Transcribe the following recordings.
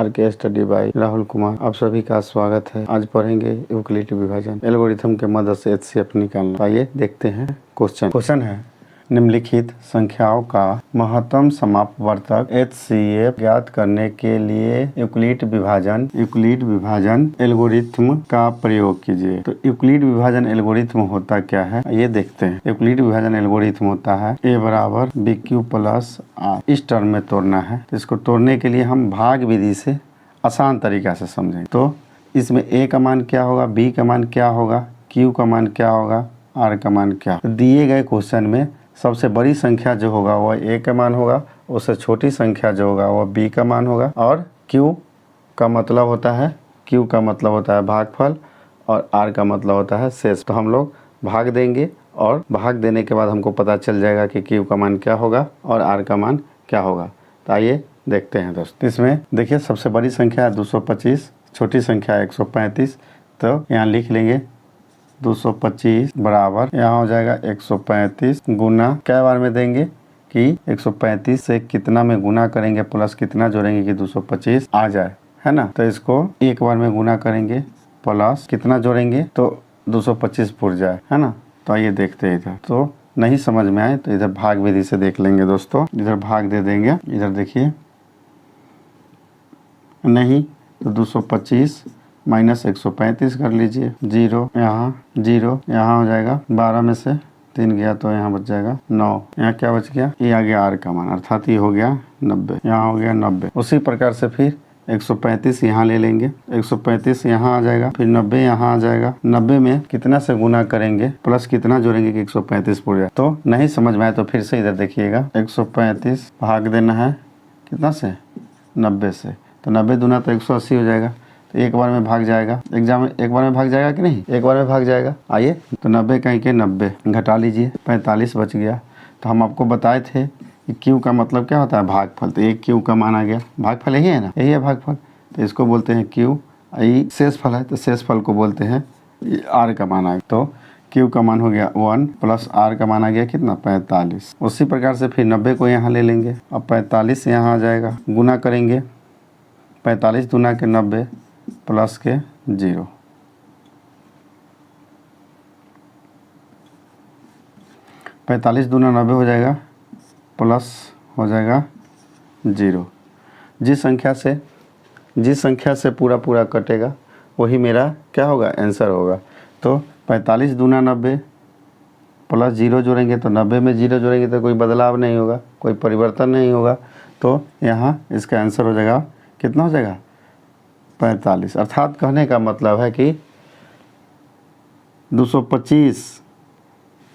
R K study by Rahul Kumar. आप सभी का स्वागत है। आज पढ़ेंगे यूक्लिड विभाजन एल्गोरिथम के मदद से एचसीएफ निकालना। आइए देखते हैं क्वेश्चन है निम्नलिखित संख्याओं का महत्तम समापवर्तक एचसीएफ ज्ञात करने के लिए यूक्लिड विभाजन एल्गोरिथम का प्रयोग कीजिए। तो यूक्लिड विभाजन एल्गोरिथम होता क्या है ये देखते हैं। यूक्लिड विभाजन एल्गोरिथम होता है a बराबर बी क्यू प्लस आर। इस टर्म में तोड़ना है। तो इसको तोड़ने के लिए हम भाग विधि से आसान तरीका से समझें। तो इसमें a का मान क्या होगा, b का मान क्या होगा, q का मान क्या होगा, r का मान क्या होगा। दिए गए क्वेश्चन में सबसे बड़ी संख्या जो होगा वह a का मान होगा, उससे छोटी संख्या जो होगा वह b का मान होगा। और q का मतलब होता है भागफल और r का मतलब होता है शेष। तो हम लोग भाग देंगे और भाग देने के बाद हमको पता चल जाएगा कि q का मान क्या होगा और r का मान क्या होगा। तो आइए देखते हैं दोस्तों। इसमें देखिए सबसे बड़ी संख्या है 225, छोटी संख्या है 135। तो यहाँ लिख लेंगे 225 बराबर यहाँ हो जाएगा 135 गुना क्या बार में देंगे कि 135 से कितना में गुना करेंगे प्लस कितना जोड़ेंगे कि 225 आ जाए, है ना। तो इसको एक बार में गुना करेंगे प्लस कितना जोड़ेंगे तो 225 पुर जाए, है ना। तो आइए देखते हैं। इधर तो नहीं समझ में आए तो इधर भाग विधि से देख लेंगे दोस्तों। इधर भाग दे देंगे। इधर देखिए नहीं तो 225 माइनस 135 कर लीजिए। 0 यहाँ हो जाएगा। 12 में से 3 गया तो यहाँ बच जाएगा 9। यहाँ क्या बच गया, ये आ गया r का मान, अर्थात ये हो गया 90। यहाँ हो गया 90। उसी प्रकार से फिर 135 यहाँ ले लेंगे। 135 यहाँ आ जाएगा, फिर 90 यहाँ आ जाएगा। 90 में कितना से गुना करेंगे प्लस कितना जोड़ेंगे कि 135 पूरा जाए। तो नहीं समझ में आए तो फिर से इधर देखिएगा। 135 भाग देना है कितना से, 90 से। तो 90 दूना तो 180 हो जाएगा। तो एक बार में भाग जाएगा। एग्जाम में एक बार में भाग जाएगा कि नहीं, एक बार में भाग जाएगा। आइए तो 90 कहीं के 90 घटा लीजिए, 45 बच गया। तो हम आपको बताए थे कि क्यू का मतलब क्या होता है, भागफल। तो एक क्यू का मान आ गया। भागफल यही है ना, यही है भागफल। तो इसको बोलते हैं क्यू। आई शेषफल है तो शेषफल को बोलते हैं आर का मान आ गया। तो क्यू का मान हो गया 1 प्लस आर का मान आ गया कितना, 45। उसी प्रकार से फिर 90 को यहाँ ले लेंगे। अब 45 यहाँ आ जाएगा, गुना करेंगे 45 दूना के 90 प्लस के 0। 45 दूना 90 हो जाएगा प्लस हो जाएगा 0। जिस संख्या से पूरा कटेगा वही मेरा क्या होगा, आंसर होगा। तो 45 दूना 90 प्लस 0 जोड़ेंगे तो 90 में 0 जोड़ेंगे तो कोई बदलाव नहीं होगा, कोई परिवर्तन नहीं होगा। तो यहाँ इसका आंसर हो जाएगा कितना हो जाएगा, 45। अर्थात कहने का मतलब है कि 225,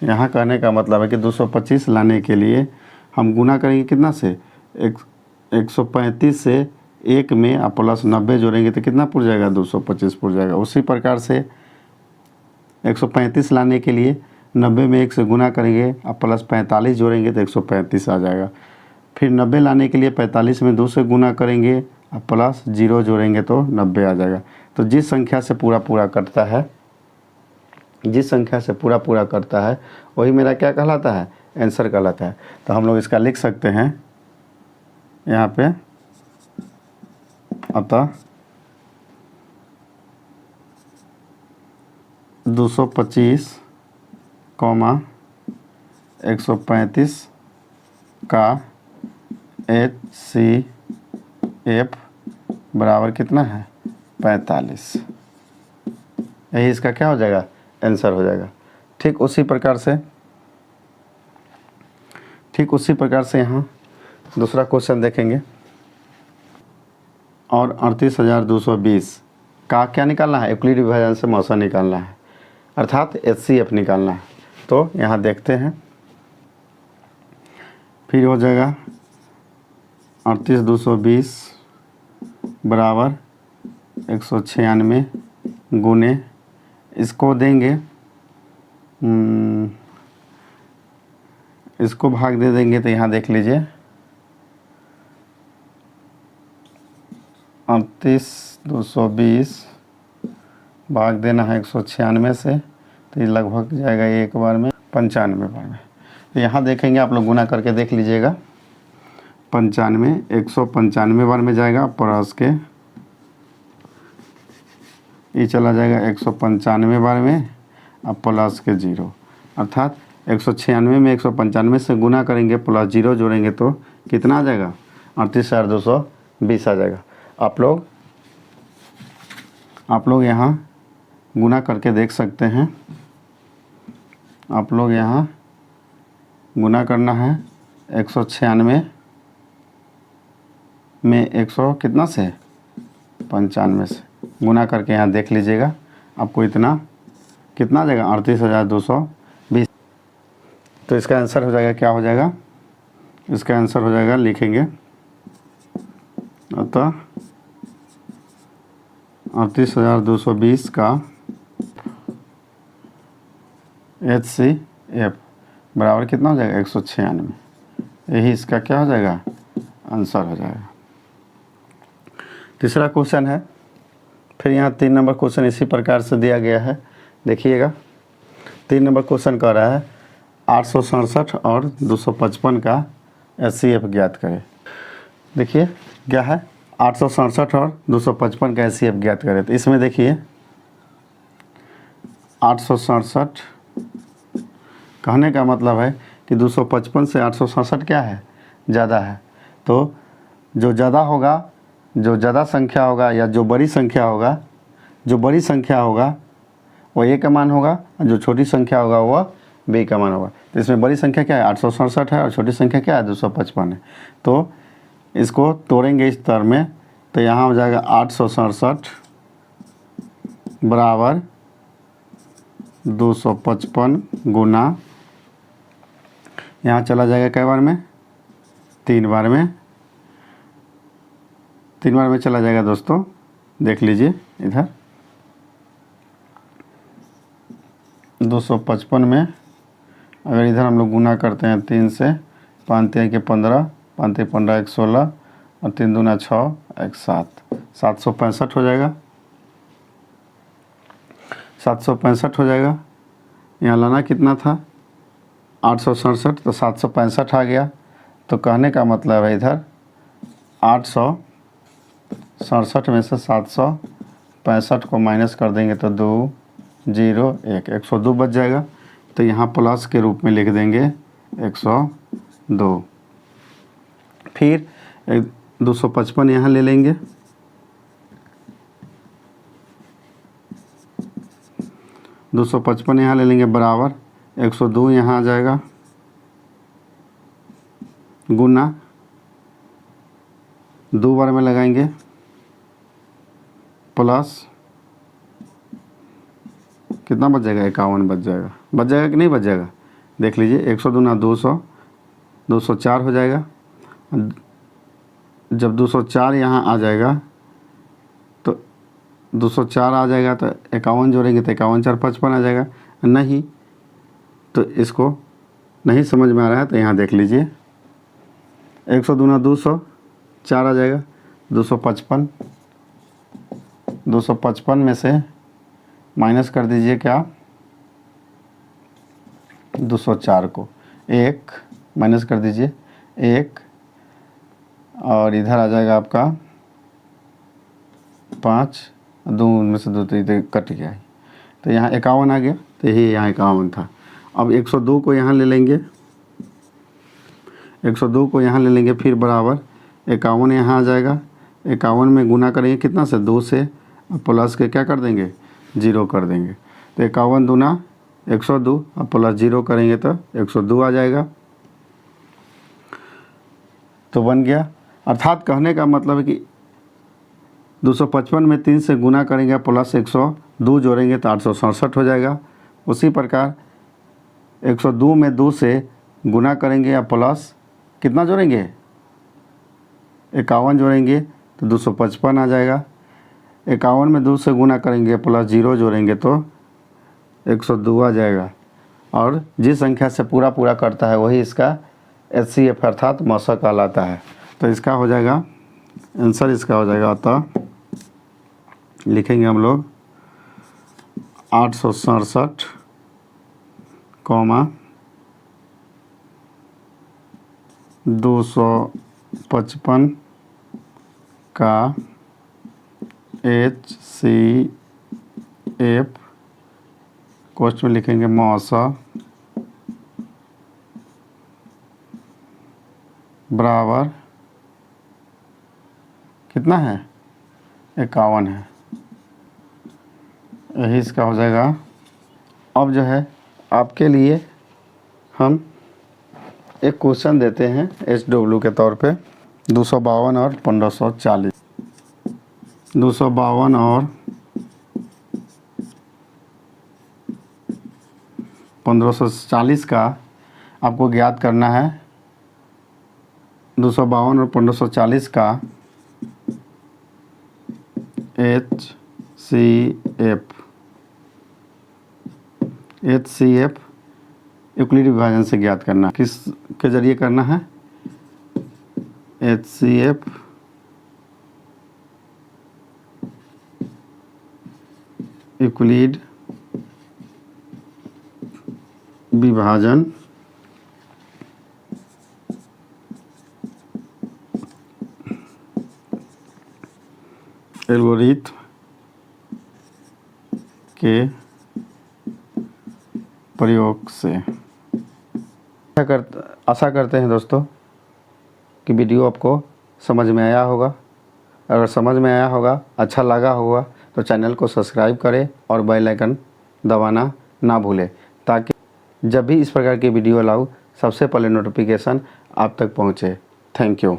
यहाँ कहने का मतलब है कि 225 लाने के लिए हम गुना करेंगे कितना से, 135 से 1 में आप प्लस 90 जोड़ेंगे तो कितना पुर जाएगा, 225 पुर जाएगा। उसी प्रकार से 135 लाने के लिए 90 में 1 से गुना करेंगे आप प्लस 45 जोड़ेंगे तो 135 आ जाएगा। फिर 90 लाने के लिए 45 में 2 से गुना करेंगे अब प्लस 0 जोड़ेंगे तो 90 आ जाएगा। तो जिस संख्या से पूरा करता है वही मेरा क्या कहलाता है, आंसर कहलाता है। तो हम लोग इसका लिख सकते हैं यहाँ पे, अतः 225, 135 का HCF बराबर कितना है, 45। यही इसका क्या हो जाएगा, आंसर हो जाएगा। ठीक उसी प्रकार से यहाँ दूसरा क्वेश्चन देखेंगे। और 38,220 का क्या निकालना है, यूक्लिड विभाजन से मौसा निकालना है, अर्थात HCF निकालना है। तो यहाँ देखते हैं। फिर हो जाएगा 38,220 बराबर 196 गुने, इसको देंगे, इसको भाग दे देंगे। तो यहाँ देख लीजिए 38,220 भाग देना है 196 से, तो ये लगभग जाएगा एक बार में 95 बार में। तो यहाँ देखेंगे, आप लोग गुना करके देख लीजिएगा। 95, 195 बार में जाएगा प्लस के, ये चला जाएगा 195 बार में अब प्लस के 0, अर्थात 196 में 195 से गुना करेंगे प्लस 0 जोड़ेंगे तो कितना आ जाएगा, 38,220 आ जाएगा। आप लोग यहाँ गुना करके देख सकते हैं। आप लोग यहाँ गुना करना है 196 में 100 कितना से 95 से गुना करके यहाँ देख लीजिएगा, आपको इतना कितना आ जाएगा, 38,220। तो इसका आंसर हो जाएगा, क्या हो जाएगा, इसका आंसर हो जाएगा, लिखेंगे अतः 38,220 का HCF बराबर कितना हो जाएगा, 196। यही इसका क्या हो जाएगा, आंसर हो जाएगा। तीसरा क्वेश्चन है, फिर यहाँ 3 नंबर क्वेश्चन इसी प्रकार से दिया गया है। देखिएगा 3 नंबर क्वेश्चन कह रहा है 867 और 255 का HCF ज्ञात करें। देखिए क्या है, 867 और 255 का HCF ज्ञात करें। तो इसमें देखिए 867 कहने का मतलब है कि 255 से 867 क्या है, ज़्यादा है। तो जो ज़्यादा होगा, जो ज़्यादा संख्या होगा या जो बड़ी संख्या होगा, जो बड़ी संख्या होगा वो ए का मान होगा, और जो छोटी संख्या होगा वह बी का मान होगा। तो इसमें बड़ी संख्या क्या है, 867 है, और छोटी संख्या क्या है, 255 है। तो इसको तोड़ेंगे इस तरह में, तो यहाँ हो जाएगा 867 बराबर 255 गुना, यहाँ चला जाएगा कई बार में, 3 बार में, 3 बार में चला जाएगा दोस्तों। देख लीजिए इधर 255 में अगर इधर हम लोग गुना करते हैं 3 से, 5 3 के 15, 5 3 15 1 16 और 3 दूना 6 1 7, 765 हो जाएगा, 765 हो जाएगा। यहाँ लाना कितना था, 867, तो 765 आ गया। तो कहने का मतलब है इधर 867 में से 765 को माइनस कर देंगे तो 2 0 1, 102 बच जाएगा। तो यहाँ प्लस के रूप में लिख देंगे 102। फिर 255 यहाँ ले लेंगे, 255 यहाँ ले लेंगे बराबर 102 यहाँ आ जाएगा, गुना 2 बार में लगाएंगे प्लस कितना बच जाएगा, 51 बच जाएगा। बच जाएगा कि नहीं बच जाएगा, देख लीजिए 100 दूना 200, 204 हो जाएगा। जब 204 यहाँ आ जाएगा तो 204 आ जाएगा तो 51 जोड़ेंगे तो 51 4 55 आ जाएगा। नहीं तो इसको नहीं समझ में आ रहा है तो यहाँ देख लीजिए 100 दूना 200, 4 आ जाएगा, 255, 255 में से माइनस कर दीजिए क्या, 204 को 1 माइनस कर दीजिए 1, और इधर आ जाएगा आपका 5, 2 में से 2 तो कट गया है, तो यहाँ 51 आ गया। तो यही यहाँ 51 था। अब 102 को यहाँ ले लेंगे, 102 को यहाँ ले लेंगे, फिर बराबर 51 यहाँ आ जाएगा। 51 में गुना करेंगे कितना से, 2 से, प्लस के क्या कर देंगे, 0 कर देंगे। तो 51 दूना 102 और प्लस 0 करेंगे तो 102 आ जाएगा। तो बन गया। अर्थात कहने का मतलब है कि 255 में 3 से गुना करेंगे प्लस 102 जोड़ेंगे तो 867 हो जाएगा। उसी प्रकार 102 में 2 से गुना करेंगे या प्लस कितना जोड़ेंगे, 51 जोड़ेंगे तो 255 आ जाएगा। 51 में 2 से गुना करेंगे प्लस 0 जोड़ेंगे तो 102 आ जाएगा। और जिस संख्या से पूरा पूरा करता है वही इसका HCF अर्थात मौसा कहलाता है। तो इसका हो जाएगा आंसर, इसका हो जाएगा अतः लिखेंगे हम लोग 867 कॉमा 255 55 का HCF कोष्ठ में लिखेंगे मौसा बराबर कितना है 51 है। यही इसका हो जाएगा। अब जो है आपके लिए हम एक क्वेश्चन देते हैं SW के तौर पे 252 और 1540। 252 और 1540 का आपको ज्ञात करना है। 252 और 1540 का HCF यूक्लिड विभाजन से ज्ञात करना। किस के जरिए करना है? HCF यूक्लिड विभाजन एल्गोरिथम के प्रयोग से। आशा करते हैं दोस्तों कि वीडियो आपको समझ में आया होगा। अगर समझ में आया होगा, अच्छा लगा होगा तो चैनल को सब्सक्राइब करें और बेल आइकन दबाना ना भूलें, ताकि जब भी इस प्रकार की वीडियो लाऊं सबसे पहले नोटिफिकेशन आप तक पहुंचे। Thank you.